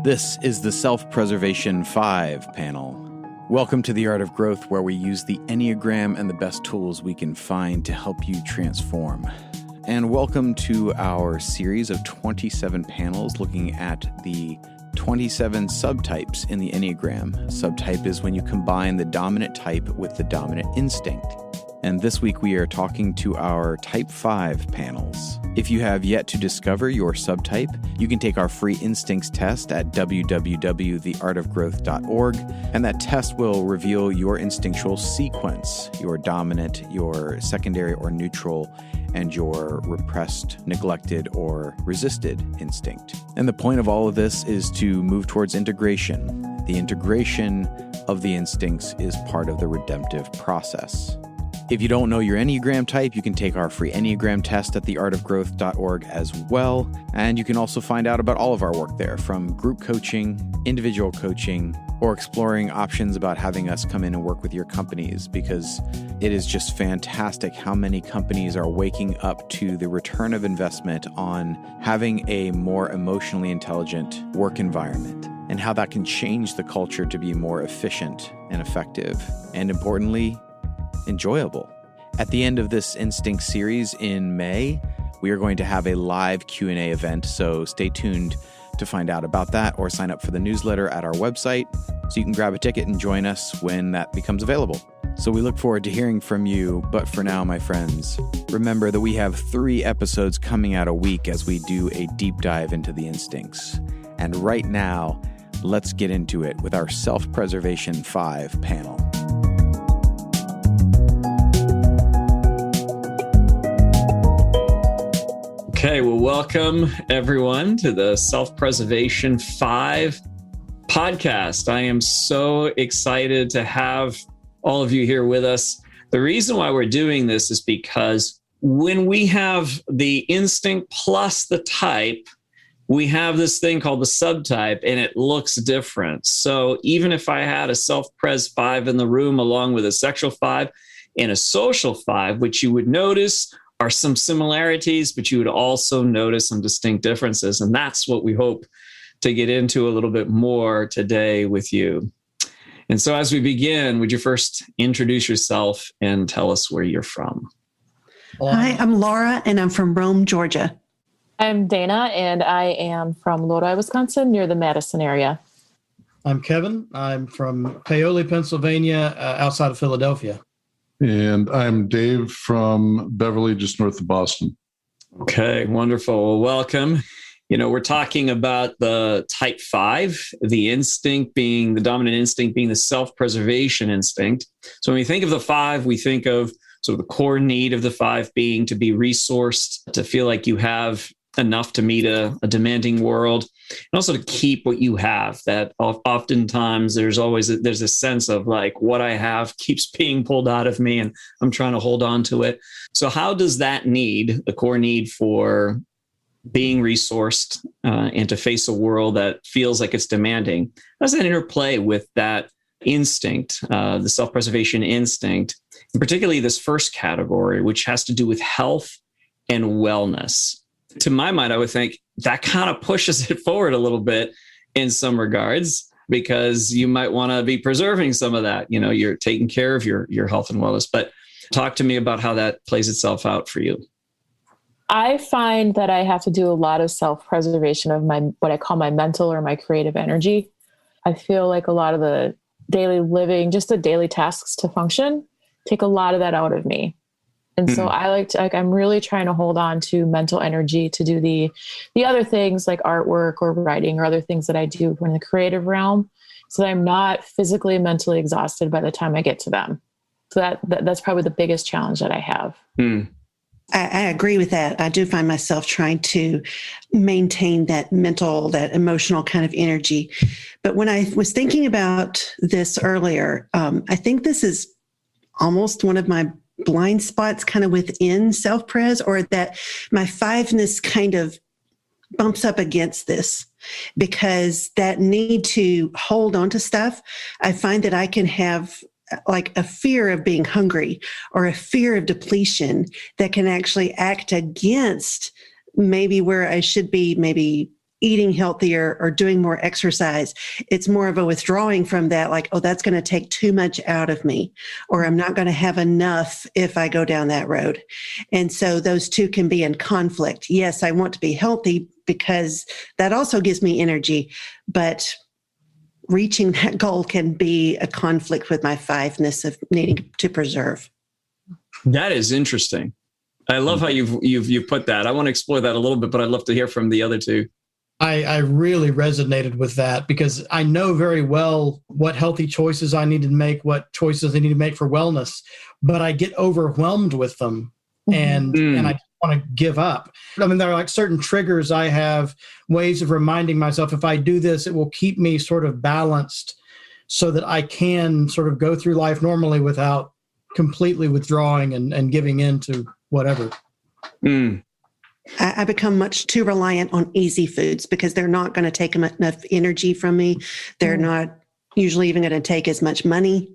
This is the Self-Preservation 5 panel. Welcome to The Art of Growth, where we use the Enneagram and the best tools we can find to help you transform. And welcome to our series of 27 panels looking at the 27 subtypes in the Enneagram. Subtype is when you combine the dominant type with the dominant instinct. And this week we are talking to our Type 5 panels. If you have yet to discover your subtype, you can take our free instincts test at www.theartofgrowth.org, and that test will reveal your instinctual sequence, your dominant, your secondary or neutral, and your repressed, neglected, or resisted instinct. And the point of all of this is to move towards integration. The integration of the instincts is part of the redemptive process. If you don't know your Enneagram type, you can take our free Enneagram test at theartofgrowth.org as well. And you can also find out about all of our work there, from group coaching, individual coaching, or exploring options about having us come in and work with your companies, because it is just fantastic how many companies are waking up to the return of investment on having a more emotionally intelligent work environment, and how that can change the culture to be more efficient and effective, and importantly, enjoyable. At the end of this Instinct series in May, we are going to have a live Q&A event, so stay tuned to find out about that, or sign up for the newsletter at our website so you can grab a ticket and join us when that becomes available. So we look forward to hearing from you, but for now, my friends, remember that we have 3 episodes coming out a week as we do a deep dive into the instincts. And right now, let's get into it with our Self-Preservation 5 panel. Okay, well, welcome everyone to the Self-Preservation 5 podcast. I am so excited to have all of you here with us. The reason why we're doing this is because when we have the instinct plus the type, we have this thing called the subtype, and it looks different. So even if I had a Self-Pres 5 in the room along with a sexual 5 and a social 5, which you would notice are some similarities, but you would also notice some distinct differences. And that's what we hope to get into a little bit more today with you. And so as we begin, would you first introduce yourself and tell us where you're from? Hi, I'm Laura, and I'm from Rome, Georgia. I'm Dana, and I am from Lodi, Wisconsin, near the Madison area. I'm Kevin. I'm from Paoli, Pennsylvania, outside of Philadelphia. And I'm Dave from Beverly, just north of Boston. Okay, wonderful. Well, welcome. You know, we're talking about the type 5, the instinct being the dominant instinct being the self-preservation instinct. So when we think of the 5, we think of sort of the core need of the 5 being to be resourced, to feel like you have enough to meet a demanding world, and also to keep what you have. That oftentimes there's a sense of like what I have keeps being pulled out of me and I'm trying to hold on to it. So how does that need, the core need for being resourced and to face a world that feels like it's demanding, how does that interplay with that instinct, the self-preservation instinct, and particularly this first category, which has to do with health and wellness? To my mind, I would think that kind of pushes it forward a little bit in some regards, because you might want to be preserving some of that. You know, you're taking care of your health and wellness. But talk to me about how that plays itself out for you. I find that I have to do a lot of self-preservation of my, what I call my mental or my creative energy. I feel like a lot of the daily living, just the daily tasks to function, take a lot of that out of me. And so I'm really trying to hold on to mental energy to do the other things like artwork or writing or other things that I do in the creative realm, so that I'm not physically and mentally exhausted by the time I get to them. So that's probably the biggest challenge that I have. I agree with that. I do find myself trying to maintain that mental, that emotional kind of energy. But when I was thinking about this earlier, I think this is almost one of my blind spots kind of within self-pres, or that my 5ness kind of bumps up against this, because that need to hold on to stuff, I find that I can have like a fear of being hungry or a fear of depletion that can actually act against maybe where I should be maybe eating healthier or doing more exercise. It's more of a withdrawing from that, like, oh, that's going to take too much out of me, or I'm not going to have enough if I go down that road. And so those two can be in conflict. Yes, I want to be healthy because that also gives me energy, but reaching that goal can be a conflict with my fiveness of needing to preserve. That is interesting. I love how you've put that. I want to explore that a little bit, but I'd love to hear from the other two. I really resonated with that because I know very well what healthy choices I need to make, what choices I need to make for wellness, but I get overwhelmed with them and I want to give up. I mean, there are like certain triggers I have, ways of reminding myself, if I do this, it will keep me sort of balanced so that I can sort of go through life normally without completely withdrawing and giving in to whatever. I become much too reliant on easy foods because they're not going to take enough energy from me. They're not usually even going to take as much money.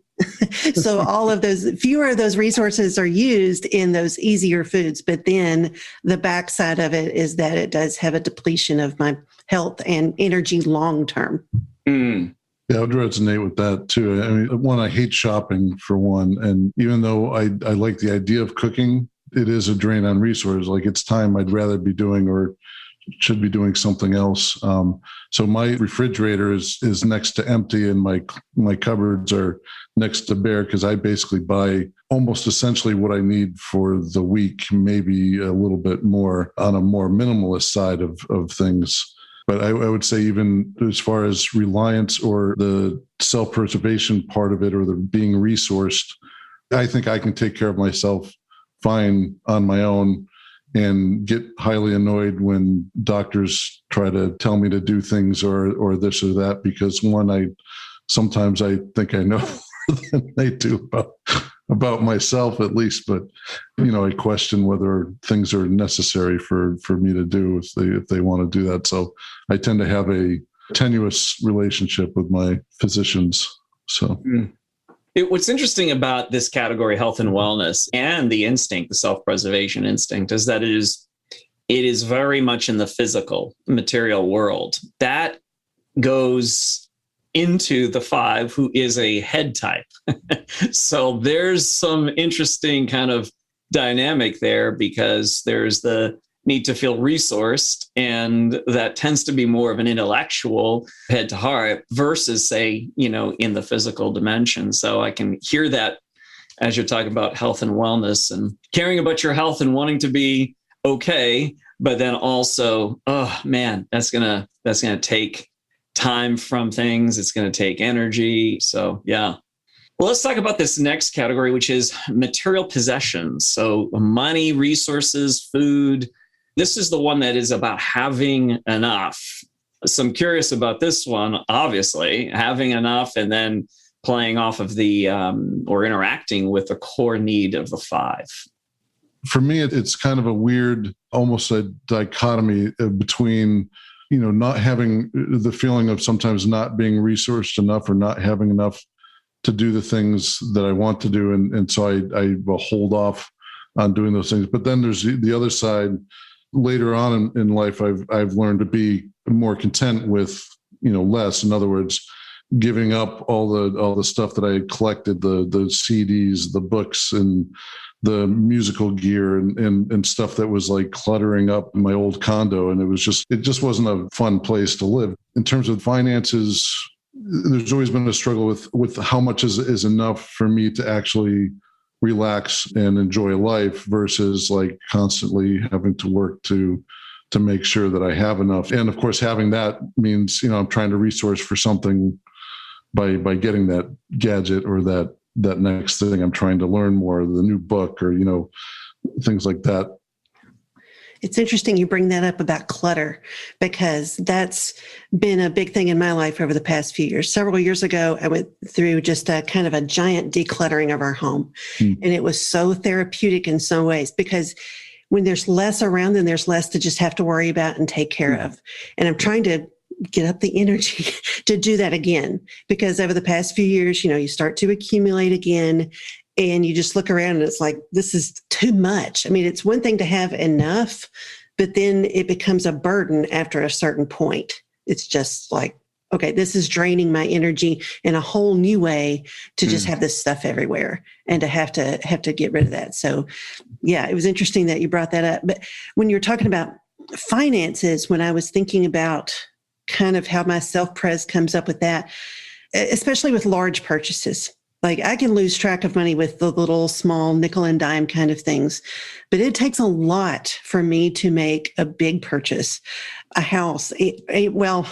So all of those, fewer of those resources are used in those easier foods. But then the backside of it is that it does have a depletion of my health and energy long term. Yeah, I would resonate with that too. I mean, one, I hate shopping for one. And even though I like the idea of cooking, it is a drain on resources. Like it's time I'd rather be doing or should be doing something else. So my refrigerator is next to empty and my cupboards are next to bare because I basically buy almost essentially what I need for the week, maybe a little bit more on a more minimalist side of things. But I would say even as far as reliance or the self-preservation part of it or the being resourced, I think I can take care of myself fine on my own and get highly annoyed when doctors try to tell me to do things or this or that, because one, sometimes I think I know more than they do about myself at least, but I question whether things are necessary for me to do if they want to do that. So I tend to have a tenuous relationship with my physicians. So What's interesting about this category, health and wellness, and the instinct, the self-preservation instinct, is that it is very much in the physical, material world. That goes into the 5, who is a head type. So there's some interesting kind of dynamic there because there's the need to feel resourced, and that tends to be more of an intellectual head to heart versus, say, in the physical dimension. So I can hear that as you're talking about health and wellness and caring about your health and wanting to be okay, but then also, oh man, that's gonna take time from things. It's gonna take energy. So yeah. Well, let's talk about this next category, which is material possessions. So money, resources, food. This is the one that is about having enough. So I'm curious about this one, obviously, having enough and then playing off of the or interacting with the core need of the 5. For me, it's kind of a weird, almost a dichotomy between, not having the feeling of sometimes not being resourced enough or not having enough to do the things that I want to do. And so I will hold off on doing those things. But then there's the other side. Later on in life, I've learned to be more content with, less. In other words, giving up all the stuff that I had collected, the CDs, the books, and the musical gear and stuff that was like cluttering up my old condo. And it just wasn't a fun place to live. In terms of finances, there's always been a struggle with how much is enough for me to actually relax and enjoy life versus like constantly having to work to make sure that I have enough. And of course, having that means, I'm trying to resource for something by getting that gadget or that next thing I'm trying to learn more, the new book or, things like that. It's interesting you bring that up about clutter, because that's been a big thing in my life over the past few years. Several years ago, I went through just a kind of a giant decluttering of our home. And it was so therapeutic in some ways, because when there's less around, then there's less to just have to worry about and take care of. And I'm trying to get up the energy to do that again, because over the past few years, you start to accumulate again. And you just look around and it's like, this is too much. I mean, it's one thing to have enough, but then it becomes a burden after a certain point. It's just like, okay, this is draining my energy in a whole new way to just have this stuff everywhere and to have to get rid of that. So yeah, it was interesting that you brought that up. But when you're talking about finances, when I was thinking about kind of how my self-pres comes up with that, especially with large purchases, like I can lose track of money with the little small nickel and dime kind of things, but it takes a lot for me to make a big purchase, a house, well,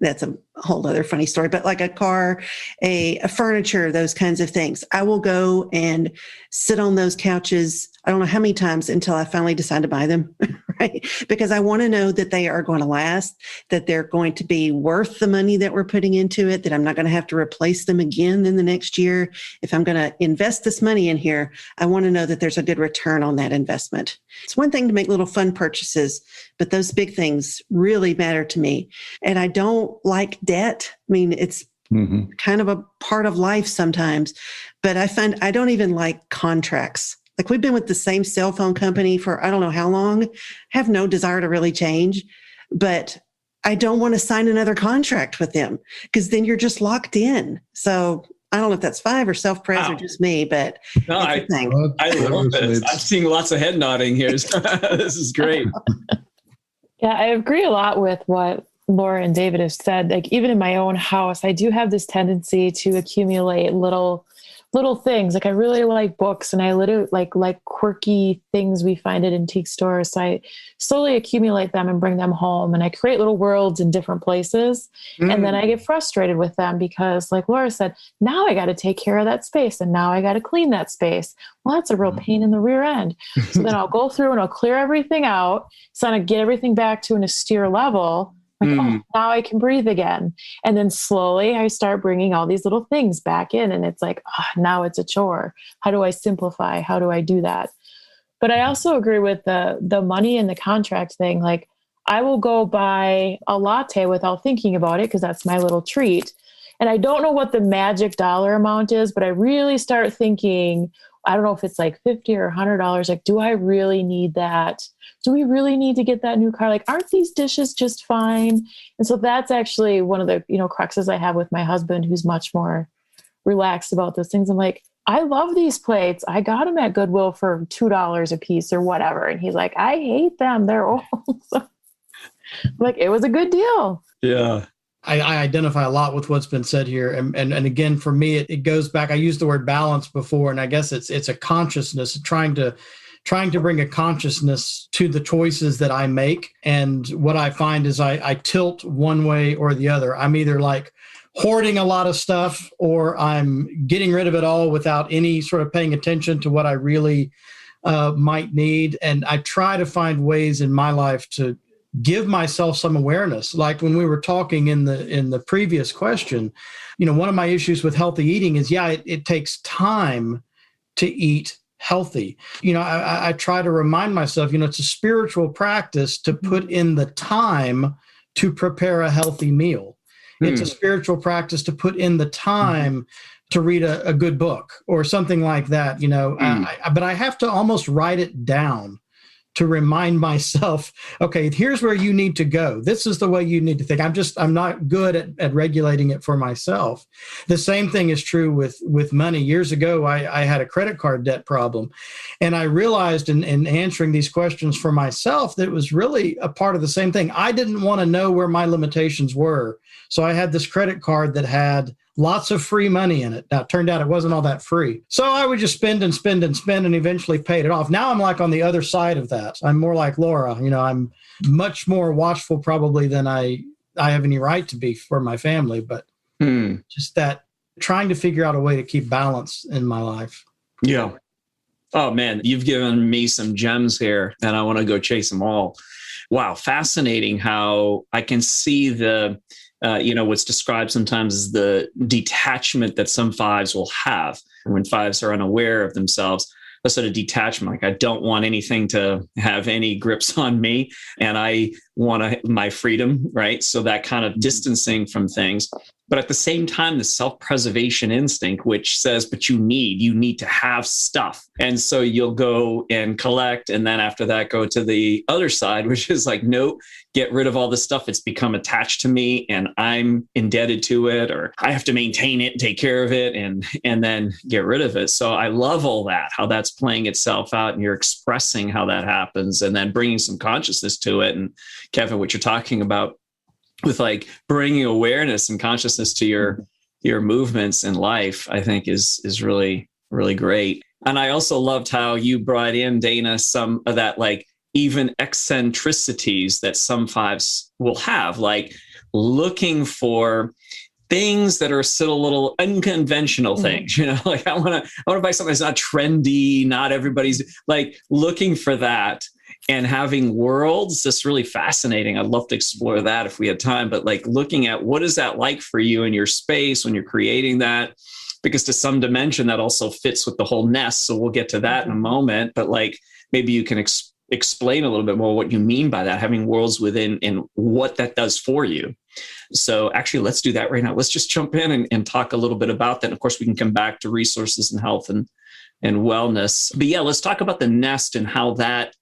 that's a whole other funny story, but like a car, a furniture, those kinds of things. I will go and sit on those couches, I don't know how many times until I finally decide to buy them, right? Because I want to know that they are going to last, that they're going to be worth the money that we're putting into it, that I'm not going to have to replace them again in the next year. If I'm going to invest this money in here, I want to know that there's a good return on that investment. It's one thing to make little fun purchases, but those big things really matter to me. And I don't like debt. I mean, it's kind of a part of life sometimes, but I find I don't even like contracts. Like we've been with the same cell phone company for I don't know how long, have no desire to really change, but I don't want to sign another contract with them because then you're just locked in. So I don't know if that's Five or self-pres or just me, but no, I love this. I'm seeing lots of head nodding here. This is great. Yeah, I agree a lot with what Laura and David have said. Like even in my own house, I do have this tendency to accumulate little things. Like I really like books and I literally like quirky things we find at antique stores. So I slowly accumulate them and bring them home and I create little worlds in different places. And then I get frustrated with them because like Laura said, now I got to take care of that space and now I got to clean that space. Well, that's a real pain in the rear end. So then I'll go through and I'll clear everything out. So I get everything back to an austere level. Like, oh, now I can breathe again. And then slowly I start bringing all these little things back in. And it's like, now it's a chore. How do I simplify? How do I do that? But I also agree with the money and the contract thing. Like I will go buy a latte without thinking about it because that's my little treat. And I don't know what the magic dollar amount is, but I really start thinking, I don't know if it's like $50 or $100. Like, do I really need that? Do we really need to get that new car? Like, aren't these dishes just fine? And so that's actually one of the, cruxes I have with my husband, who's much more relaxed about those things. I'm like, I love these plates. I got them at Goodwill for $2 a piece or whatever. And he's like, I hate them. They're old. Like, it was a good deal. Yeah. I identify a lot with what's been said here. And again, for me, it goes back. I used the word balance before, and I guess it's a consciousness, trying to bring a consciousness to the choices that I make. And what I find is I tilt one way or the other. I'm either like hoarding a lot of stuff or I'm getting rid of it all without any sort of paying attention to what I really might need. And I try to find ways in my life to give myself some awareness. Like when we were talking in the previous question, one of my issues with healthy eating is, it takes time to eat healthy. I try to remind myself, it's a spiritual practice to put in the time to prepare a healthy meal. It's a spiritual practice to put in the time to read a good book or something like that, but I have to almost write it down to remind myself, okay, here's where you need to go. This is the way you need to think. I'm not good at regulating it for myself. The same thing is true with money. Years ago, I had a credit card debt problem. And I realized in answering these questions for myself that it was really a part of the same thing. I didn't want to know where my limitations were. So I had this credit card that had lots of free money in it. Now, it turned out it wasn't all that free. So I would just spend and spend and spend and eventually paid it off. Now I'm like on the other side of that. I'm more like Laura. I'm much more watchful probably than I have any right to be for my family. But just that trying to figure out a way to keep balance in my life. Yeah. Oh, man, you've given me some gems here and I want to go chase them all. Wow. Fascinating how I can see the what's described sometimes as the detachment that some fives will have when fives are unaware of themselves, a sort of detachment. Like, I don't want anything to have any grips on me. And I want my freedom, right? So that kind of distancing from things. But at the same time, the self-preservation instinct, which says, but you need to have stuff. And so you'll go and collect. And then after that, go to the other side, which is like, no, get rid of all this stuff. It's become attached to me and I'm indebted to it, or I have to maintain it, take care of it, and then get rid of it. So I love all that, how that's playing itself out and you're expressing how that happens and then bringing some consciousness to it. And Kevin, what you're talking about with like bringing awareness and consciousness to your movements in life, I think is really, really great. And I also loved how you brought in, Dana, some of that, like even eccentricities that some fives will have, like looking for things that are still a little unconventional things, like I want to buy something that's not trendy, not everybody's, like looking for that. And having worlds, that's really fascinating. I'd love to explore that if we had time, but like looking at what is that like for you in your space when you're creating that? Because to some dimension, that also fits with the whole nest. So we'll get to that in a moment, but like maybe you can explain a little bit more what you mean by that, having worlds within and what that does for you. So actually, let's do that right now. Let's just jump in and talk a little bit about that. And of course, we can come back to resources and health and wellness. But yeah, let's talk about the nest and how that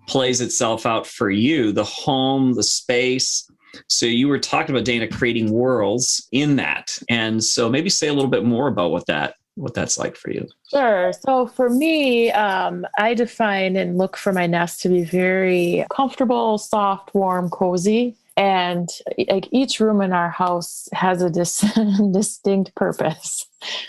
plays itself out for you, the home, the space. So you were talking about, Dana, creating worlds in that. And so maybe say a little bit more about what that's like for you. Sure. So for me, I define and look for my nest to be very comfortable, soft, warm, cozy. And like each room in our house has a distinct purpose.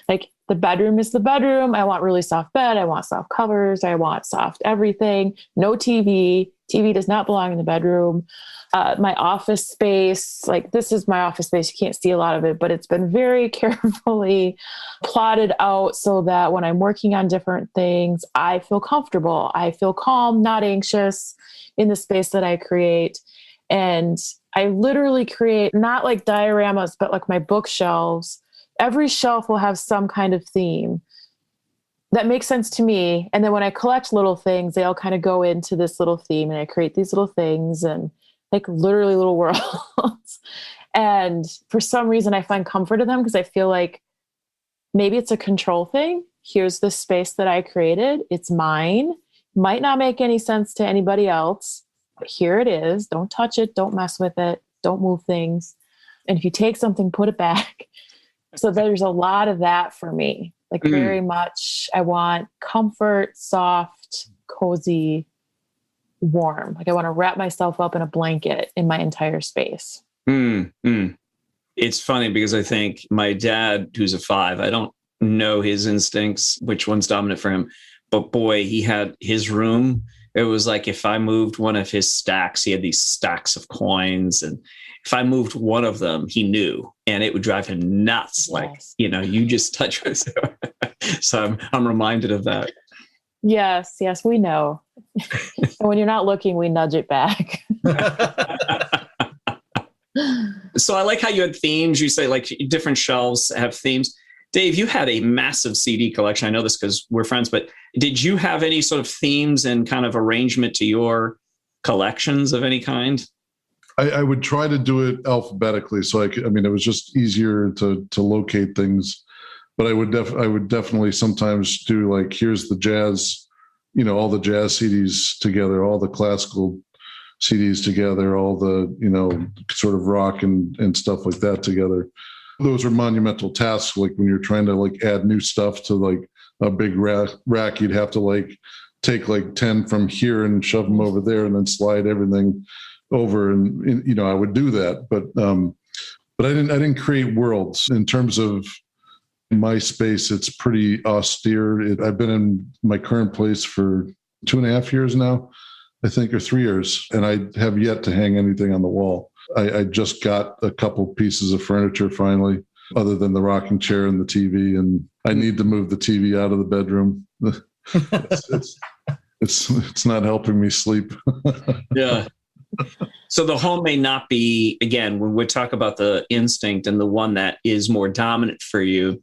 Like the bedroom is the bedroom. I want really soft bed. I want soft covers. I want soft everything. No TV. TV does not belong in the bedroom. My office space, like this is my office space. You can't see a lot of it, but it's been very carefully plotted out so that when I'm working on different things, I feel comfortable. I feel calm, not anxious in the space that I create. And I literally create not like dioramas, but like my bookshelves. Every shelf will have some kind of theme that makes sense to me. And then when I collect little things, they all kind of go into this little theme and I create these little things and like literally little worlds. And for some reason I find comfort in them because I feel like maybe it's a control thing. Here's the space that I created. It's mine. Might not make any sense to anybody else, but here it is. Don't touch it. Don't mess with it. Don't move things. And if you take something, put it back. So there's a lot of that for me. Like very much, I want comfort, soft, cozy, warm. Like I want to wrap myself up in a blanket in my entire space. It's funny because I think my dad, who's a 5, I don't know his instincts, which one's dominant for him, but boy, he had his room. It was like if I moved one of his stacks, he had these stacks of coins, and if I moved one of them, he knew, and it would drive him nuts. Like, you just touch it. So I'm reminded of that. Yes, we know. And when you're not looking, we nudge it back. So I like how you had themes. You say like different shelves have themes. Dave, you had a massive CD collection. I know this because we're friends, but did you have any sort of themes and kind of arrangement to your collections of any kind? I would try to do it alphabetically. So it was just easier to locate things, but I would definitely sometimes do like, here's the jazz, all the jazz CDs together, all the classical CDs together, all the, sort of rock and stuff like that together. Those are monumental tasks. Like when you're trying to like add new stuff to like a big rack, you'd have to like take like 10 from here and shove them over there and then slide everything over. And I would do that, but I didn't create worlds. In terms of my space, it's pretty austere. I've been in my current place for 2.5 years now, I think, or 3 years, and I have yet to hang anything on the wall. I just got a couple pieces of furniture finally, other than the rocking chair and the TV, and I need to move the TV out of the bedroom. It's not helping me sleep. Yeah. So the home may not be, again, when we talk about the instinct and the one that is more dominant for you,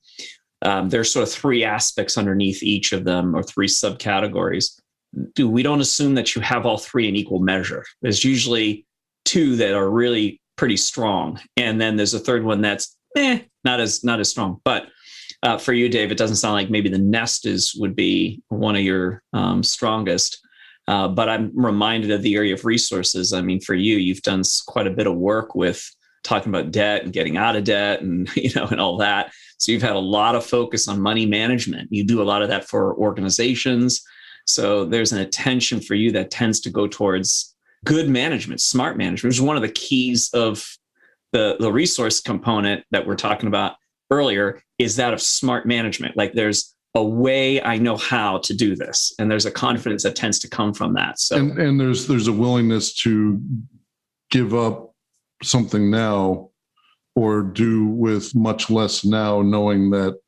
there's sort of 3 aspects underneath each of them, or 3 subcategories. We don't assume that you have all 3 in equal measure. There's usually two that are really pretty strong. And then there's a third one that's not as strong. But for you, Dave, it doesn't sound like maybe the nest would be one of your strongest. But I'm reminded of the area of resources. I mean, for you, you've done quite a bit of work with talking about debt and getting out of debt and, and all that. So you've had a lot of focus on money management. You do a lot of that for organizations. So there's an attention for you that tends to go towards good management, smart management, which is one of the keys of the resource component that we're talking about earlier, is that of smart management. Like there's a way I know how to do this. And there's a confidence that tends to come from that. So and there's a willingness to give up something now or do with much less now, knowing that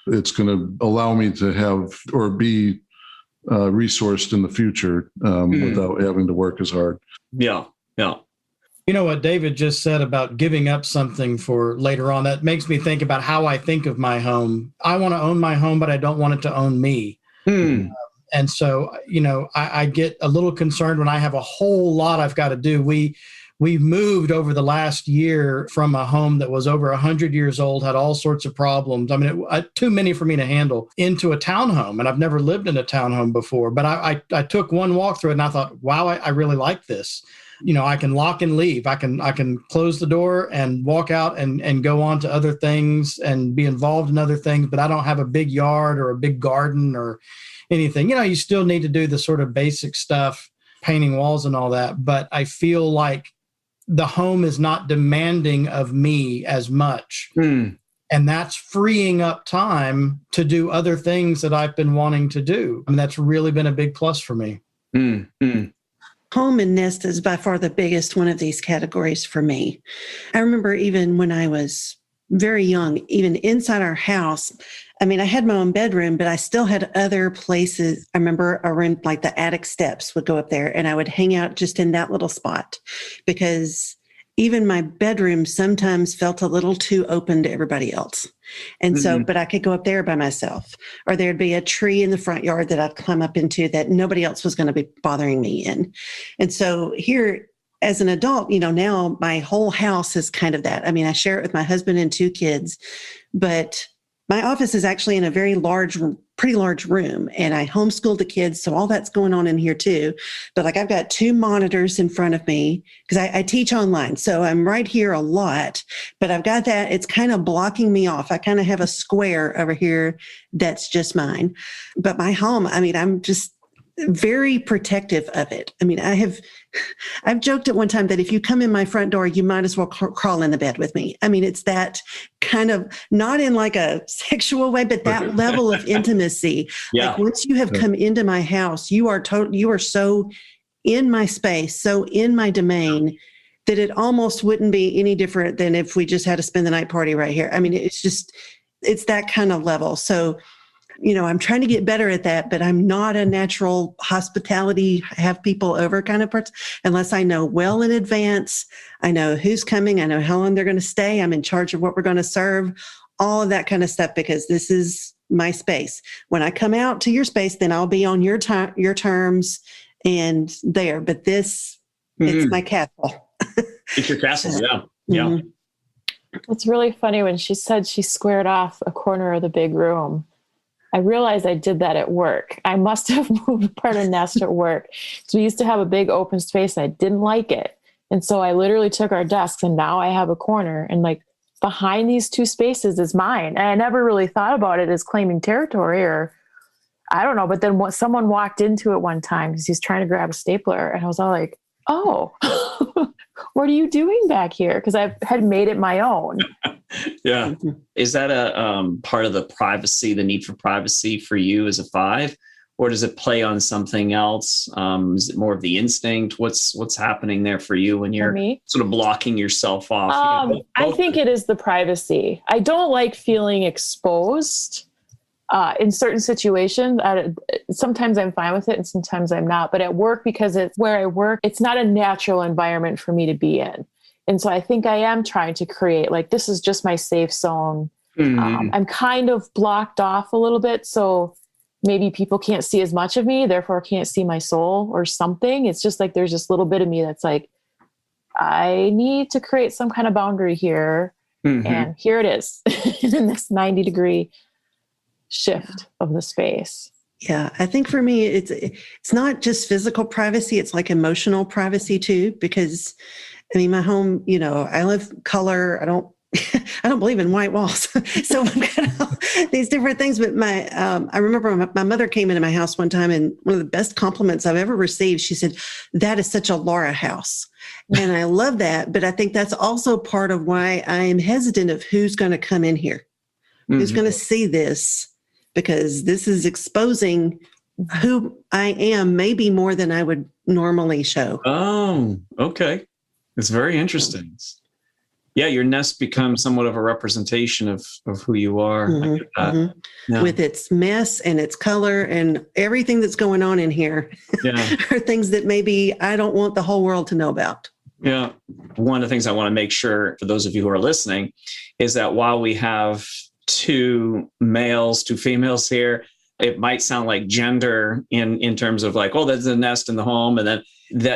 it's going to allow me to have or be resourced in the future without having to work as hard. Yeah. You know what David just said about giving up something for later on, that makes me think about how I think of my home. I want to own my home, but I don't want it to own me. And so, I get a little concerned when I have a whole lot I've got to do. We've moved over the last year from a home that was over 100 years old, had all sorts of problems. I mean, too many for me to handle, into a townhome. And I've never lived in a townhome before, but I took one walk through it and I thought, wow, I really like this. I can lock and leave. I can close the door and walk out and go on to other things and be involved in other things, but I don't have a big yard or a big garden or anything. You still need to do the sort of basic stuff, painting walls and all that. But I feel like the home is not demanding of me as much. And that's freeing up time to do other things that I've been wanting to do. I mean, that's really been a big plus for me. Home and nest is by far the biggest one of these categories for me. I remember even when I was very young, even inside our house, I mean, I had my own bedroom, but I still had other places. I remember a room, like the attic steps would go up there, and I would hang out just in that little spot because even my bedroom sometimes felt a little too open to everybody else. And so, but I could go up there by myself, or there'd be a tree in the front yard that I'd climb up into that nobody else was going to be bothering me in. And so here, as an adult, now my whole house is kind of that. I mean, I share it with my husband and two kids, but my office is actually in a pretty large room, and I homeschool the kids. So all that's going on in here too. But I've got two monitors in front of me because I teach online. So I'm right here a lot, but I've got that. It's kind of blocking me off. I kind of have a square over here that's just mine. But my home, I mean, I'm just very protective of it. I mean, I've joked at one time that if you come in my front door, you might as well crawl in the bed with me. I mean, it's that kind of, not in like a sexual way, but that level of intimacy. Yeah. Like once you have come into my house, you are so in my space, so in my domain, that it almost wouldn't be any different than if we just had a spend the night party right here. I mean, it's that kind of level. So, I'm trying to get better at that, but I'm not a natural hospitality, have people over kind of person, unless I know well in advance. I know who's coming. I know how long they're going to stay. I'm in charge of what we're going to serve, all of that kind of stuff, because this is my space. When I come out to your space, then I'll be on your terms and there. But it's my castle. It's your castle. Yeah. It's really funny when she said she squared off a corner of the big room. I realized I did that at work. I must have moved part of nest at work. So we used to have a big open space and I didn't like it. And so I literally took our desks and now I have a corner, and like behind these two spaces is mine. And I never really thought about it as claiming territory, or I don't know. But then someone walked into it one time because he's trying to grab a stapler. And I was all like, oh, what are you doing back here? Because I had made it my own. Yeah. Is that a part of the privacy, the need for privacy for you as a 5, or does it play on something else? Is it more of the instinct? What's happening there for you when you're sort of blocking yourself off? I think it is the privacy. I don't like feeling exposed in certain situations. Sometimes I'm fine with it and sometimes I'm not. But at work, because it's where I work, it's not a natural environment for me to be in. And so I think I am trying to create, like, this is just my safe zone. I'm kind of blocked off a little bit. So maybe people can't see as much of me, therefore can't see my soul or something. It's just like, there's this little bit of me that's like, I need to create some kind of boundary here. Mhm. And here it is in this 90-degree shift of the space. Yeah, I think for me, it's not just physical privacy; it's like emotional privacy too. Because, I mean, my home, I love color. I don't believe in white walls, so I've got all these different things. But I remember my mother came into my house one time, and one of the best compliments I've ever received, she said, "That is such a Laura house," and I love that. But I think that's also part of why I am hesitant of who's going to come in here, who's Mhm. going to see this. Because this is exposing who I am, maybe more than I would normally show. Oh, okay. It's very interesting. Yeah, your nest becomes somewhat of a representation of who you are. I get that. Yeah. With its mess and its color and everything that's going on in here Yeah. are things that maybe I don't want the whole world to know about. Yeah. One of the things I want to make sure for those of you who are listening is that while we have two males, two females here, it might sound like gender in terms of like, oh, that's the nest in the home. And then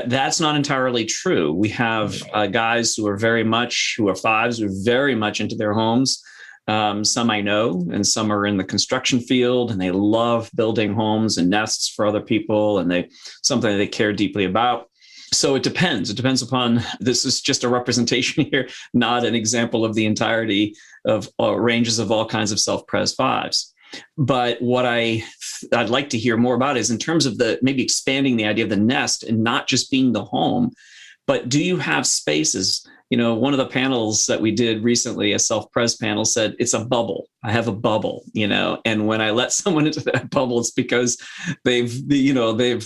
that's not entirely true. We have guys who are fives, who are very much into their homes. Some I know, and some are in the construction field, and they love building homes and nests for other people, and something they care deeply about. So it depends. It depends upon, this is just a representation here, not an example of the entirety of ranges of all kinds of self-pres fives. But what I'd like to hear more about is in terms of maybe expanding the idea of the nest and not just being the home, but do you have spaces? One of the panels that we did recently, a self-pres panel, said it's a bubble. I have a bubble, and when I let someone into that bubble, it's because they've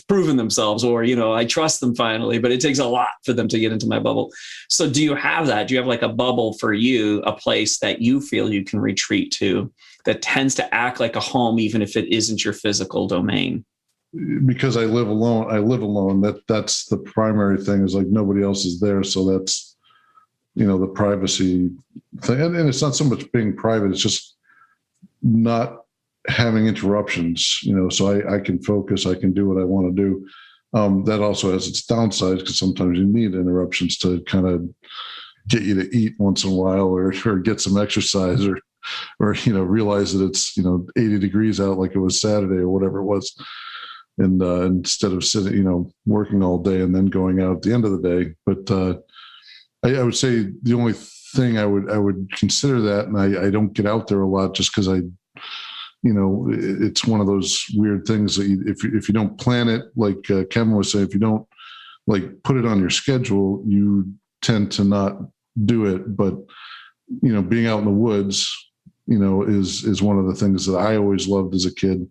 proven themselves, or, I trust them finally, but it takes a lot for them to get into my bubble. So do you have that? Do you have like a bubble for you, a place that you feel you can retreat to that tends to act like a home, even if it isn't your physical domain? Because I live alone. That's the primary thing, is like nobody else is there. So that's, the privacy thing. And it's not so much being private, it's just not having interruptions, so I can focus, I can do what I want to do. That also has its downsides, because sometimes you need interruptions to kind of get you to eat once in a while, or get some exercise, or realize that it's, 80 degrees out like it was Saturday or whatever it was. And instead of sitting, working all day and then going out at the end of the day. But I would say the only thing I would consider that, and I don't get out there a lot just because it's one of those weird things that if you don't plan it, like Kevin was saying, if you don't like put it on your schedule, you tend to not do it. But being out in the woods, is one of the things that I always loved as a kid.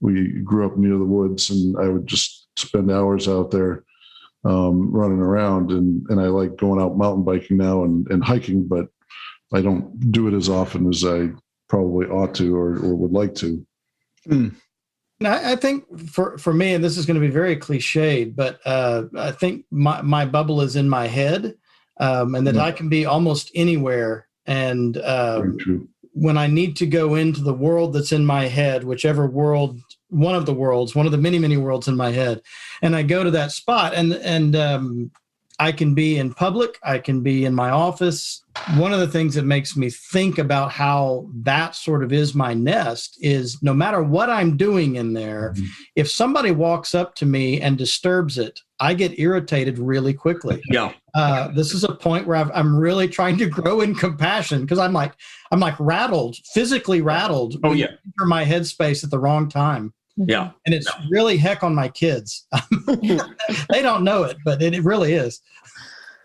We grew up near the woods, and I would just spend hours out there running around, and I like going out mountain biking now and hiking, but I don't do it as often as I probably ought to or would like to. I think for me, and this is going to be very cliched, but I think my bubble is in my head, and that I can be almost anywhere. And when I need to go into the world that's in my head, whichever world, one of the many, many worlds in my head, and I go to that spot, and I can be in public, I can be in my office. One of the things that makes me think about how that sort of is my nest is no matter what I'm doing in there, if somebody walks up to me and disturbs it, I get irritated really quickly. Yeah. This is a point where I'm really trying to grow in compassion, because I'm like rattled, physically rattled. Oh, yeah. Enter my headspace at the wrong time. Yeah. And it's really heck on my kids. They don't know it, but it really is.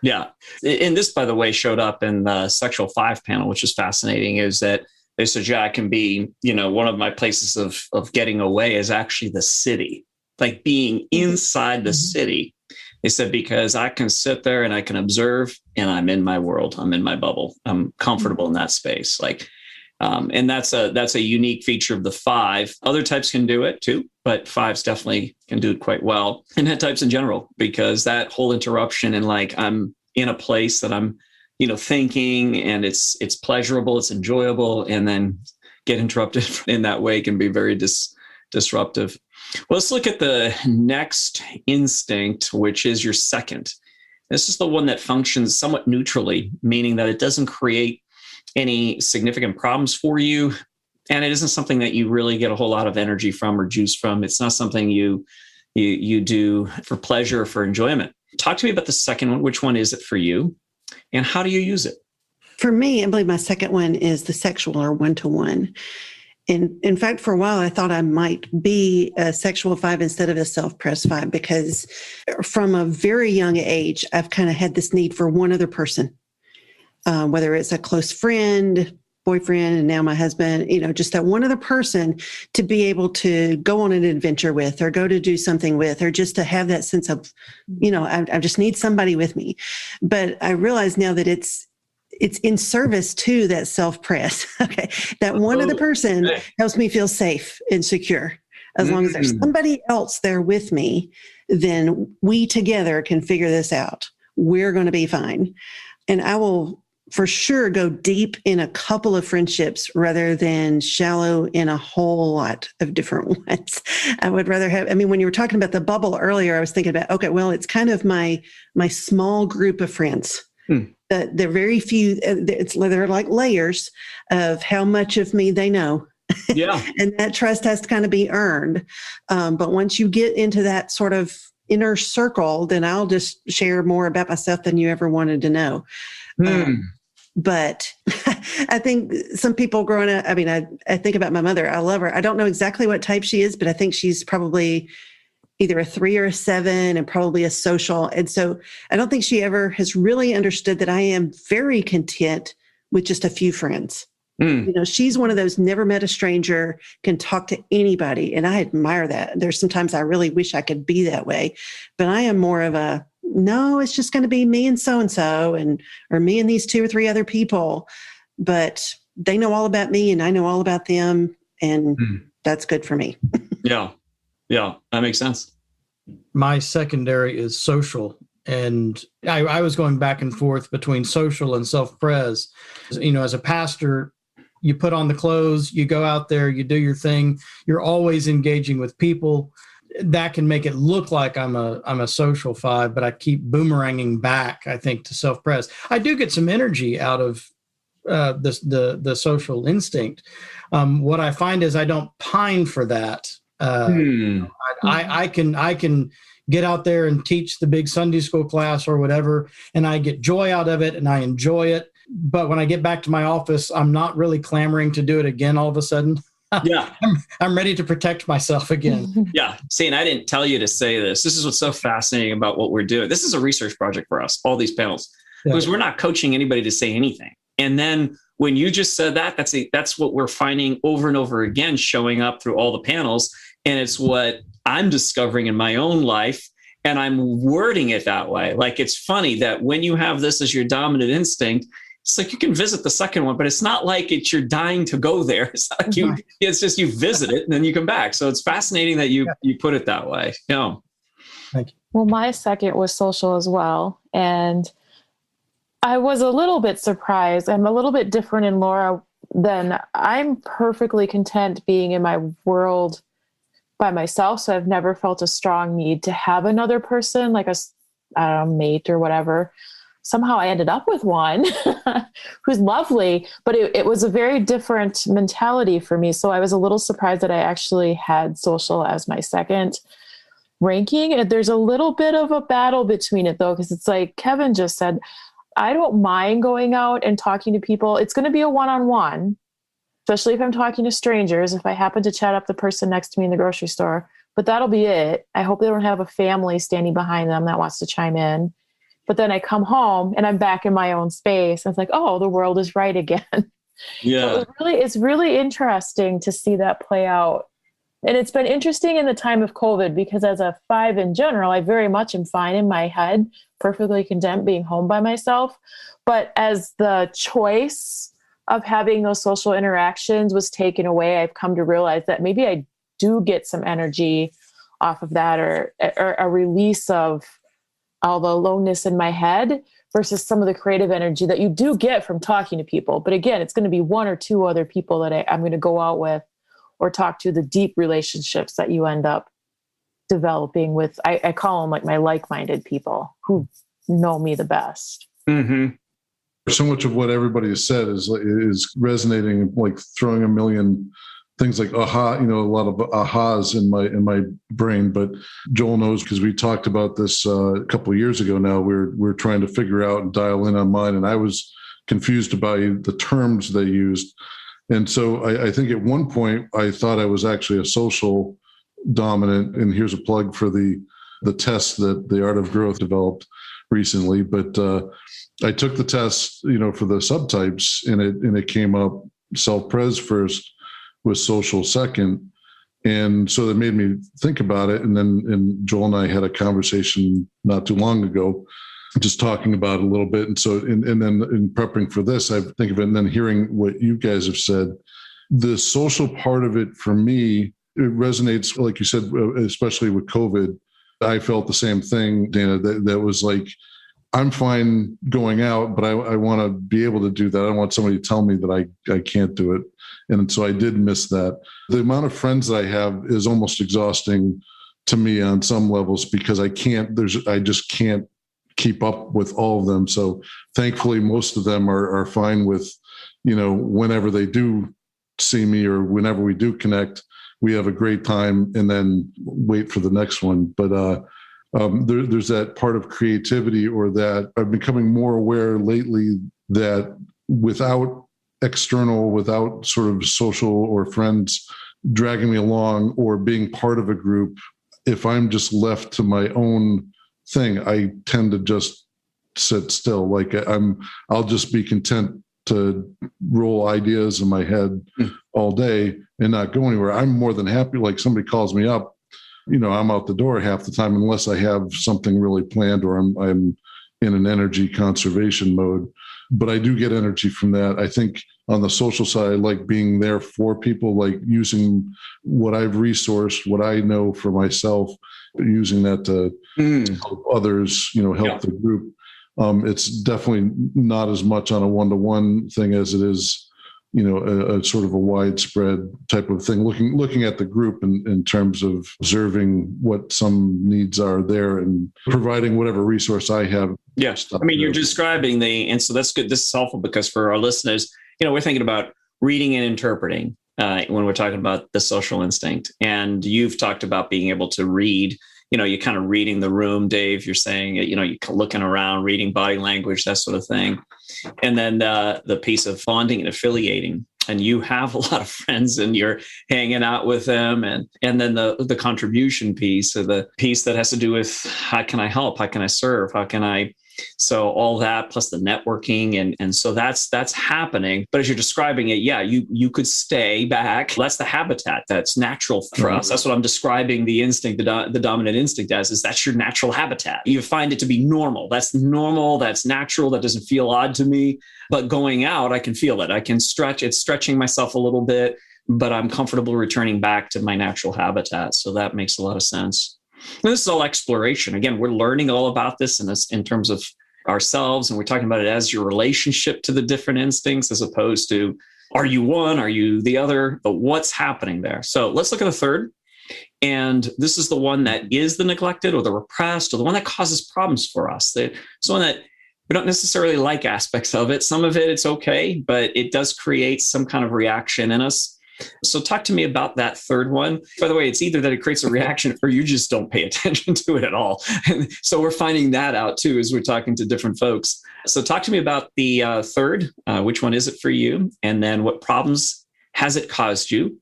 Yeah. And this, by the way, showed up in the Sexual 5 panel, which is fascinating, is that they said, yeah, I can be, one of my places of getting away is actually the city, like being inside the city. They said, because I can sit there and I can observe, and I'm in my world. I'm in my bubble. I'm comfortable in that space. And that's a unique feature of the 5. Other types can do it too, but 5s definitely can do it quite well. And head types in general, because that whole interruption and I'm in a place that I'm, thinking, and it's pleasurable, it's enjoyable, and then get interrupted in that way can be very disruptive. Well, let's look at the next instinct, which is your second. This is the one that functions somewhat neutrally, meaning that it doesn't create any significant problems for you. And it isn't something that you really get a whole lot of energy from or juice from. It's not something you do for pleasure or for enjoyment. Talk to me about the second one. Which one is it for you? And how do you use it? For me, I believe my second one is the sexual or one-to-one. In fact, for a while, I thought I might be a sexual 5 instead of a self-pres 5, because from a very young age, I've kind of had this need for one other person, whether it's a close friend, boyfriend, and now my husband, just that one other person to be able to go on an adventure with, or go to do something with, or just to have that sense of, I just need somebody with me. But I realize now that it's in service to that self-pres. Okay. That one other person helps me feel safe and secure. As long as there's somebody else there with me, then we together can figure this out. We're going to be fine. And I will for sure go deep in a couple of friendships rather than shallow in a whole lot of different ones. I would rather have, when you were talking about the bubble earlier, I was thinking about, okay, well, it's kind of my small group of friends. They're very few. They're like layers of how much of me they know. Yeah. And that trust has to kind of be earned. But once you get into that sort of inner circle, then I'll just share more about myself than you ever wanted to know. But I think some people growing up, I think about my mother. I love her. I don't know exactly what type she is, but I think she's probably either a 3 or a 7 and probably a social. And so I don't think she ever has really understood that I am very content with just a few friends. She's one of those never met a stranger, can talk to anybody. And I admire that. There's sometimes I really wish I could be that way, but I am more of a, no, it's just going to be me and so-and-so or me and these 2 or 3 other people, but they know all about me and I know all about them. And that's good for me. Yeah. Yeah, that makes sense. My secondary is social. And I was going back and forth between social and self-pres. As a pastor, you put on the clothes, you go out there, you do your thing. You're always engaging with people. That can make it look like I'm a social 5, but I keep boomeranging back, I think, to self-pres. I do get some energy out of the social instinct. What I find is I don't pine for that. I can get out there and teach the big Sunday school class or whatever, and I get joy out of it and I enjoy it. But when I get back to my office, I'm not really clamoring to do it again all of a sudden. Yeah. I'm ready to protect myself again. Yeah. See, and I didn't tell you to say this. This is what's so fascinating about what we're doing. This is a research project for us, all these panels, because we're not coaching anybody to say anything. And then when you just said that, that's what we're finding over and over again, showing up through all the panels. And it's what I'm discovering in my own life. And I'm wording it that way. Like, it's funny that when you have this as your dominant instinct, it's like you can visit the second one, but it's not like you're dying to go there. It's like it's just you visit it and then you come back. So it's fascinating that you put it that way. Yeah. Thank you. Well, my second was social as well. And I was a little bit surprised. I'm a little bit different in Laura than I'm perfectly content being in my world by myself. So I've never felt a strong need to have another person, like a mate or whatever. Somehow I ended up with one who's lovely, but it was a very different mentality for me. So I was a little surprised that I actually had social as my second ranking. And there's a little bit of a battle between it though, because it's like Kevin just said, I don't mind going out and talking to people. It's going to be a one-on-one, especially if I'm talking to strangers, if I happen to chat up the person next to me in the grocery store, but that'll be it. I hope they don't have a family standing behind them that wants to chime in. But then I come home and I'm back in my own space. And it's like, oh, the world is right again. Yeah. So it's really interesting to see that play out. And it's been interesting in the time of COVID, because as a 5 in general, I very much am fine in my head, perfectly content being home by myself. But as the choice of having those social interactions was taken away, I've come to realize that maybe I do get some energy off of that, or a release of all the aloneness in my head versus some of the creative energy that you do get from talking to people. But again, it's going to be 1 or 2 other people that I'm going to go out with or talk to, the deep relationships that you end up developing with. I call them like my like-minded people who know me the best. Mm-hmm. So much of what everybody has said is resonating, like throwing a million things like aha, a lot of ahas in my brain. But Joel knows, because we talked about this a couple of years ago now. We're trying to figure out and dial in on mine, and I was confused about the terms they used. And so I think at one point I thought I was actually a social dominant, and here's a plug for the test that the Art of Growth developed recently. But I took the test, for the subtypes, and it came up self-pres first with social second. And so that made me think about it. And Joel and I had a conversation not too long ago, just talking about it a little bit. And so, and then in prepping for this, I think of it, and then hearing what you guys have said, the social part of it for me, it resonates, like you said, especially with COVID. I felt the same thing, Dana, that was like, I'm fine going out, but I want to be able to do that. I don't want somebody to tell me that I can't do it. And so I did miss that. The amount of friends that I have is almost exhausting to me on some levels, because I just can't keep up with all of them. So thankfully, most of them are fine with, whenever they do see me or whenever we do connect, we have a great time and then wait for the next one. But there's that part of creativity, or that I'm becoming more aware lately that without sort of social or friends dragging me along or being part of a group, if I'm just left to my own thing, I tend to just sit still. Like I'll just be content to roll ideas in my head all day and not go anywhere. I'm more than happy. Like somebody calls me up, I'm out the door half the time, unless I have something really planned or I'm in an energy conservation mode. But I do get energy from that. I think on the social side, I like being there for people, like using what I've resourced, what I know for myself, using that to help others, help the group. It's definitely not as much on a one-to-one thing as it is, a sort of a widespread type of thing, looking at the group in terms of observing what some needs are there and providing whatever resource I have. Yes. I mean, you're describing and so that's good. This is helpful because for our listeners, we're thinking about reading and interpreting when we're talking about the social instinct. And you've talked about being able to read, you're kind of reading the room, Dave. You're saying, you're looking around, reading body language, that sort of thing. And then the piece of bonding and affiliating. And you have a lot of friends and you're hanging out with them. And then the contribution piece, or the piece that has to do with how can I help? How can I serve? How can I? So all that plus the networking. And so that's happening. But as you're describing it, yeah, you could stay back. That's the habitat that's natural for us. That's what I'm describing the instinct, the dominant instinct as, is that's your natural habitat. You find it to be normal. That's normal. That's natural. That doesn't feel odd to me. But going out, I can feel it. I can stretch. It's stretching myself a little bit, but I'm comfortable returning back to my natural habitat. So that makes a lot of sense. And this is all exploration. Again, we're learning all about this in terms of ourselves, and we're talking about it as your relationship to the different instincts, as opposed to, are you one, are you the other, but what's happening there? So let's look at the third. And this is the one that is the neglected or the repressed, or the one that causes problems for us. It's one that we don't necessarily like aspects of it. Some of it, it's okay, but it does create some kind of reaction in us. So talk to me about that third one. By the way, it's either that it creates a reaction or you just don't pay attention to it at all. And so we're finding that out too, as we're talking to different folks. So talk to me about the third. Which one is it for you? And then what problems has it caused you?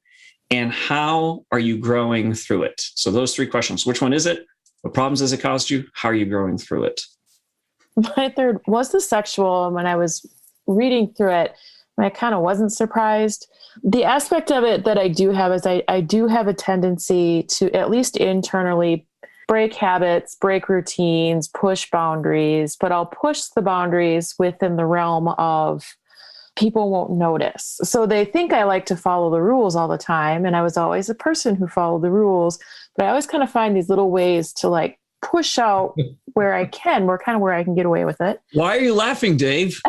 And how are you growing through it? So those three questions. Which one is it? What problems has it caused you? How are you growing through it? My third was the sexual. When I was reading through it, I kind of wasn't surprised. The aspect of it that I do have is I do have a tendency to, at least internally, break habits, break routines, push boundaries, but I'll push the boundaries within the realm of people won't notice. So they think I like to follow the rules all the time. And I was always a person who followed the rules, but I always kind of find these little ways to like push out where I can, where I can get away with it. Why are you laughing, Dave?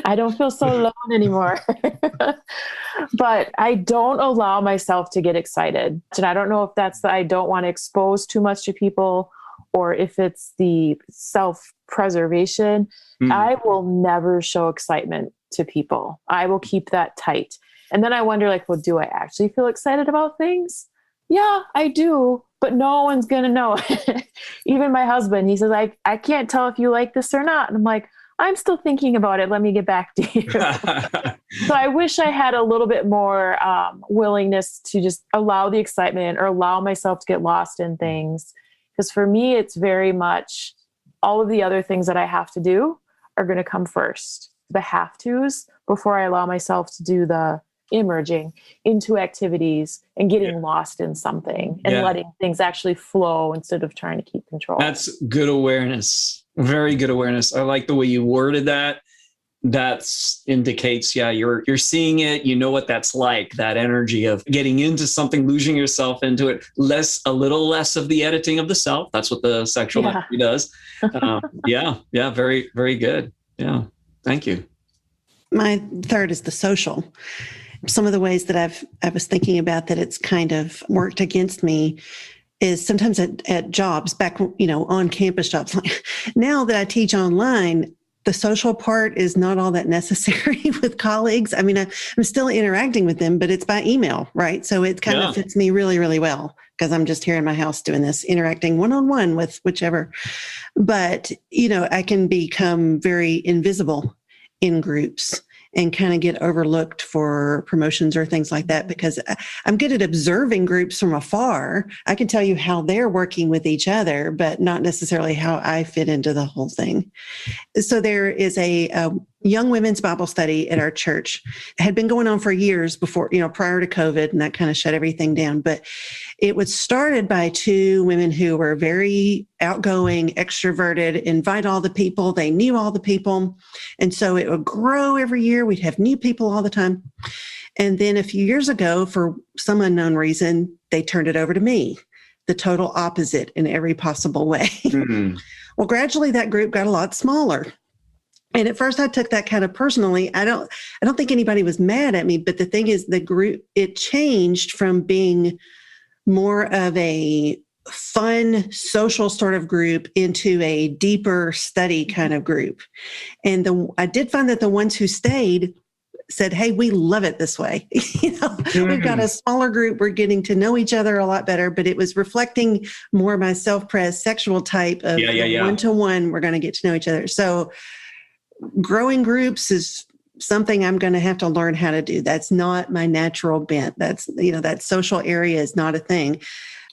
I don't feel so alone anymore. But I don't allow myself to get excited. And I don't know if that's I don't want to expose too much to people, or if it's the self-preservation, I will never show excitement to people. I will keep that tight. And then I wonder, like, well, do I actually feel excited about things? Yeah, I do, but no one's going to know. Even my husband, he says, I can't tell if you like this or not. And I'm like, I'm still thinking about it. Let me get back to you. So I wish I had a little bit more willingness to just allow the excitement or allow myself to get lost in things. Because for me, it's very much all of the other things that I have to do are going to come first, the have tos, before I allow myself to do the emerging into activities and getting lost in something and letting things actually flow instead of trying to keep control. That's good awareness. Very good awareness. I like the way you worded that. That indicates, you're seeing it. You know what that's like, that energy of getting into something, losing yourself into it, a little less of the editing of the self. That's what the sexual energy does. Very, very good. Yeah. Thank you. My third is the social. Some of the ways that I was thinking about that it's kind of worked against me is sometimes at jobs back, on campus jobs. Now that I teach online, the social part is not all that necessary with colleagues. I mean, I'm still interacting with them, but it's by email, right? So it kind of fits me really, really well because I'm just here in my house doing this, interacting one-on-one with whichever. But, I can become very invisible in groups and kind of get overlooked for promotions or things like that because I'm good at observing groups from afar. I can tell you how they're working with each other, but not necessarily how I fit into the whole thing. So there is a young women's Bible study at our church. It had been going on for years before, prior to COVID, and that kind of shut everything down. But it was started by two women who were very outgoing, extroverted, invite all the people. They knew all the people. And so it would grow every year. We'd have new people all the time. And then a few years ago, for some unknown reason, they turned it over to me, the total opposite in every possible way. Mm-hmm. Well, gradually that group got a lot smaller. And at first I took that kind of personally. I don't think anybody was mad at me, but the thing is the group, it changed from being more of a fun social sort of group into a deeper study kind of group. And I did find that the ones who stayed said, hey, we love it this way. We've got a smaller group. We're getting to know each other a lot better, but it was reflecting more my self-pres sexual type of one-to-one. We're going to get to know each other. So growing groups is something I'm going to have to learn how to do. That's not my natural bent. That's, that social area is not a thing,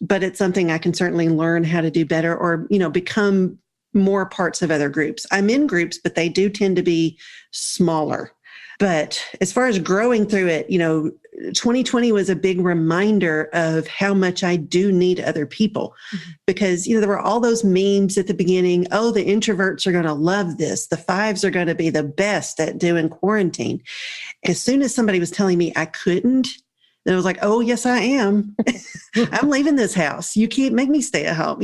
but it's something I can certainly learn how to do better or, become more parts of other groups. I'm in groups, but they do tend to be smaller. But as far as growing through it, 2020 was a big reminder of how much I do need other people because, there were all those memes at the beginning. Oh, the introverts are going to love this. The fives are going to be the best at doing quarantine. As soon as somebody was telling me I couldn't, then I was like, oh, yes, I am. I'm leaving this house. You can't make me stay at home.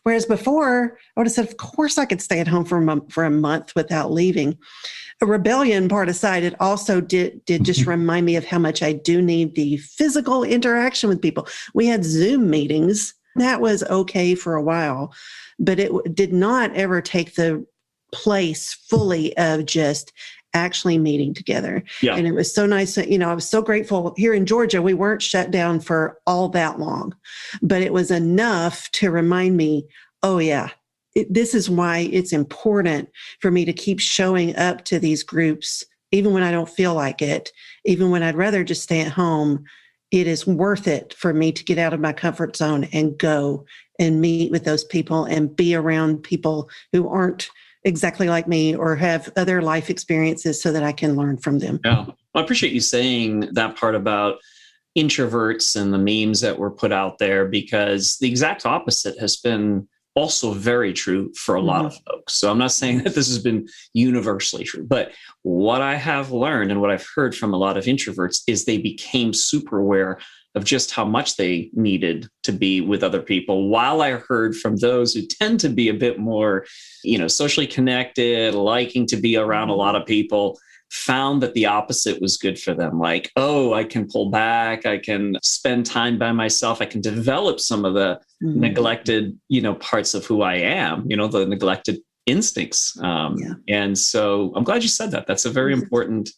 Whereas before I would have said, of course I could stay at home for a month without leaving. A rebellion part aside, it also did just remind me of how much I do need the physical interaction with people. We had Zoom meetings. That was okay for a while, but it did not ever take the place fully of just actually meeting together. Yeah. And it was so nice. I was so grateful here in Georgia. We weren't shut down for all that long, but it was enough to remind me, oh yeah, this is why it's important for me to keep showing up to these groups, even when I don't feel like it, even when I'd rather just stay at home. It is worth it for me to get out of my comfort zone and go and meet with those people and be around people who aren't exactly like me or have other life experiences so that I can learn from them. Yeah. I appreciate you saying that part about introverts and the memes that were put out there, because the exact opposite has been also very true for a lot of folks. So I'm not saying that this has been universally true, but what I have learned and what I've heard from a lot of introverts is they became super aware of just how much they needed to be with other people, while I heard from those who tend to be a bit more, socially connected, liking to be around a lot of people, found that the opposite was good for them. Like, oh, I can pull back, I can spend time by myself, I can develop some of the neglected, parts of who I am, the neglected instincts. And so I'm glad you said that. That's a very important.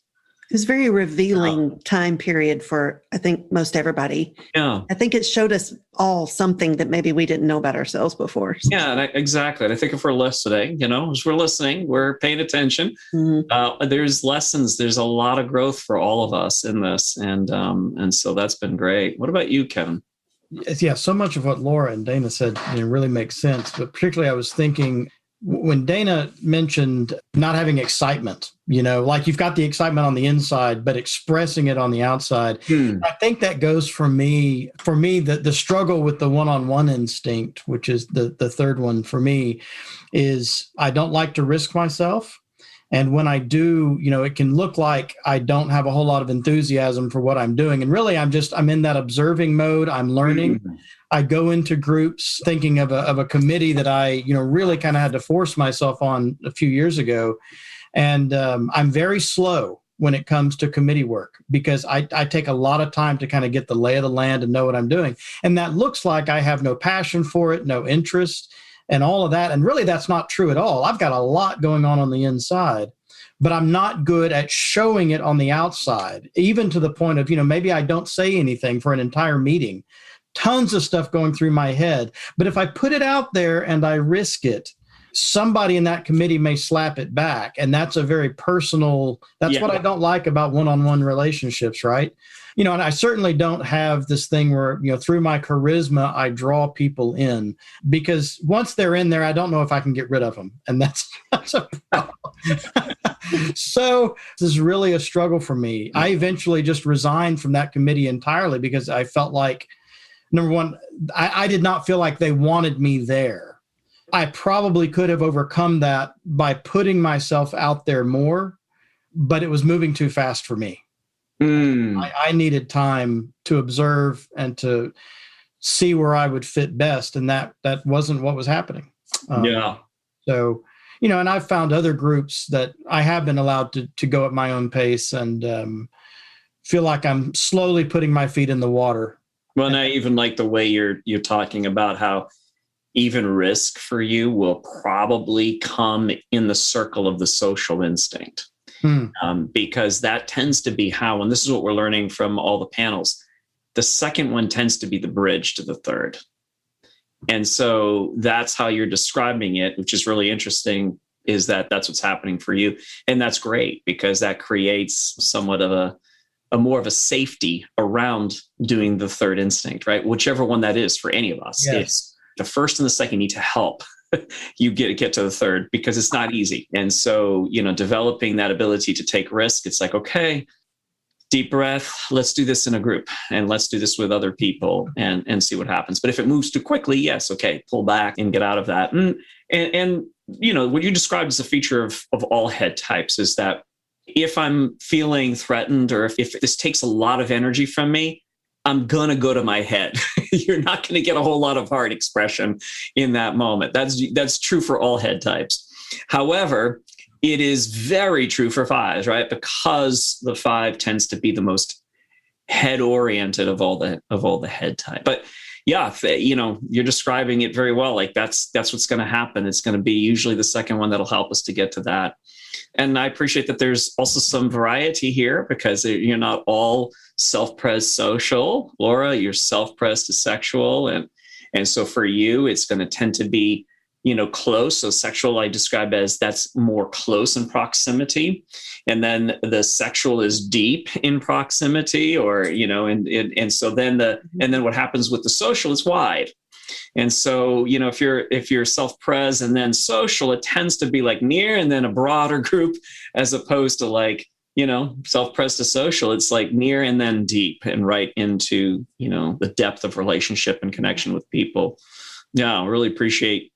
It was a very revealing time period for, I think, most everybody. Yeah. I think it showed us all something that maybe we didn't know about ourselves before. Yeah, exactly. And I think if we're listening, as we're listening, we're paying attention. There's lessons. There's a lot of growth for all of us in this. And so that's been great. What about you, Kevin? Yeah, so much of what Laura and Dana said really makes sense. But particularly I was thinking, when Dana mentioned not having excitement, like you've got the excitement on the inside, but expressing it on the outside, I think that goes for me, the struggle with the one-on-one instinct, which is the third one for me, is I don't like to risk myself. And when I do, it can look like I don't have a whole lot of enthusiasm for what I'm doing. And really, I'm in that observing mode. I'm learning. I go into groups thinking of a committee that I, really kind of had to force myself on a few years ago. And I'm very slow when it comes to committee work because I take a lot of time to kind of get the lay of the land and know what I'm doing. And that looks like I have no passion for it, no interest and all of that. And really, that's not true at all. I've got a lot going on the inside, but I'm not good at showing it on the outside, even to the point of, maybe I don't say anything for an entire meeting. Tons of stuff going through my head. But if I put it out there and I risk it, somebody in that committee may slap it back. And that's a very personal, that's what I don't like about one-on-one relationships, right? And I certainly don't have this thing where, through my charisma, I draw people in, because once they're in there, I don't know if I can get rid of them. And that's a problem. So this is really a struggle for me. I eventually just resigned from that committee entirely because I felt like, number one, I did not feel like they wanted me there. I probably could have overcome that by putting myself out there more, but it was moving too fast for me. I needed time to observe and to see where I would fit best. And that wasn't what was happening. So, and I've found other groups that I have been allowed to go at my own pace and feel like I'm slowly putting my feet in the water. Well, and I even like the way you're talking about how even risk for you will probably come in the circle of the social instinct. Because that tends to be how, and this is what we're learning from all the panels, the second one tends to be the bridge to the third. And so that's how you're describing it, which is really interesting, is that that's what's happening for you. And that's great because that creates somewhat of a more of a safety around doing the third instinct, right? Whichever one that is for any of us. Yes. It's the first and the second need to help you get to the third because it's not easy. And so, developing that ability to take risk, it's like, okay, deep breath, let's do this in a group and let's do this with other people and see what happens. But if it moves too quickly, yes, okay, pull back and get out of that. And what you described as a feature of all head types is that if I'm feeling threatened or if this takes a lot of energy from me, I'm going to go to my head. You're not going to get a whole lot of heart expression in that moment. That's true for all head types. However, it is very true for fives, right? Because the 5 tends to be the most head oriented of all the head type. But yeah, you're describing it very well. Like that's what's going to happen. It's going to be usually the second one that'll help us to get to that. And I appreciate that there's also some variety here because you're not all self-pres social. Laura, you're self-pres to sexual. And so for you, it's going to tend to be, close. So sexual, I describe as that's more close in proximity. And then the sexual is deep in proximity and so then what happens with the social is wide. And so, if you're self-pres and then social, it tends to be like near and then a broader group as opposed to like, self-pres to social. It's like near and then deep and right into, the depth of relationship and connection with people. Yeah, I really appreciate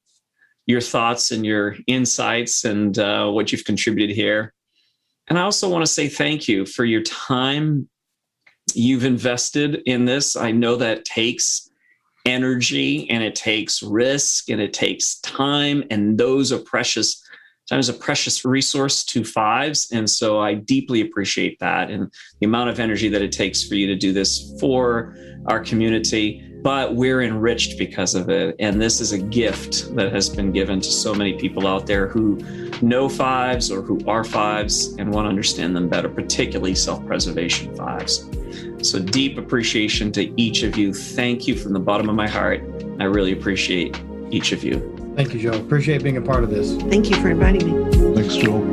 your thoughts and your insights and what you've contributed here. And I also want to say thank you for your time, You've invested in this. I know that takes energy and it takes risk and it takes time. And those are precious. Time is a precious resource to fives. And so I deeply appreciate that and the amount of energy that it takes for you to do this for our community. But we're enriched because of it. And this is a gift that has been given to so many people out there who know fives or who are fives and want to understand them better, particularly self-preservation fives. So deep appreciation to each of you. Thank you from the bottom of my heart. I really appreciate each of you. Thank you, Joe. Appreciate being a part of this. Thank you for inviting me. Thanks, Joel.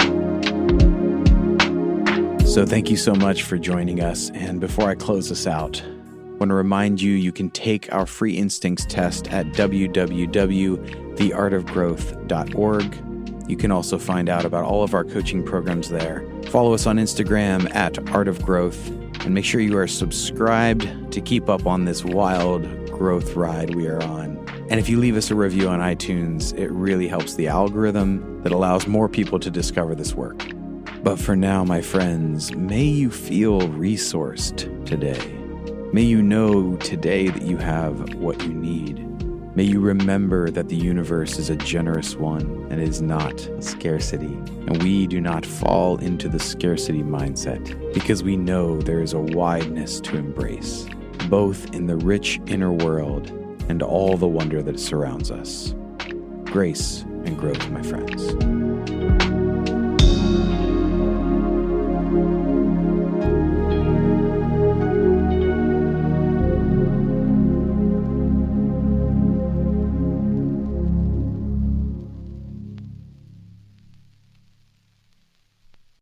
So thank you so much for joining us. And before I close this out, I want to remind you, you can take our free instincts test at www.theartofgrowth.org. You can also find out about all of our coaching programs there. Follow us on Instagram at Art of Growth, and make sure you are subscribed to keep up on this wild growth ride we are on. And if you leave us a review on iTunes, it really helps the algorithm that allows more people to discover this work. But for now, my friends, may you feel resourced today. May you know today that you have what you need. May you remember that the universe is a generous one and is not scarcity. And we do not fall into the scarcity mindset because we know there is a wideness to embrace, both in the rich inner world and all the wonder that surrounds us. Grace and growth, my friends.